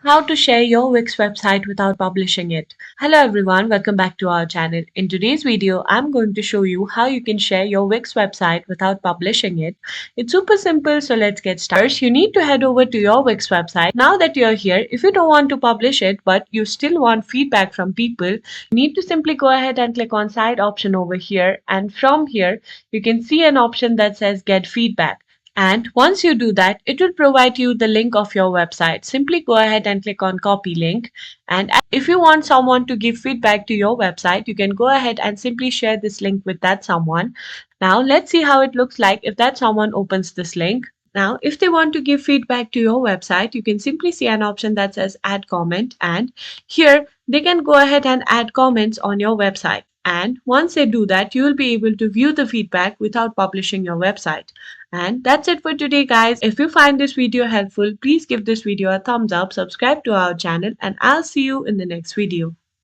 How to share your Wix website without publishing it. Hello everyone, welcome back to our channel. In today's video, I'm going to show you how you can share your Wix website without publishing it. It's super simple, so let's get started. First, you need to head over to your Wix website. Now that you're here, if you don't want to publish it but you still want feedback from people, you need to simply go ahead and click on side option over here, and from here you can see an option that says get feedback. And once you do that, it will provide you the link of your website. Simply go ahead and click on copy link. And if you want someone to give feedback to your website, you can go ahead and simply share this link with that someone. Now let's see how it looks like if that someone opens this link. Now, if they want to give feedback to your website, you can simply see an option that says add comment, and here they can go ahead and add comments on your website. And once they do that, you will be able to view the feedback without publishing your website. And that's it for today, guys. If you find this video helpful, please give this video a thumbs up, subscribe to our channel, and I'll see you in the next video.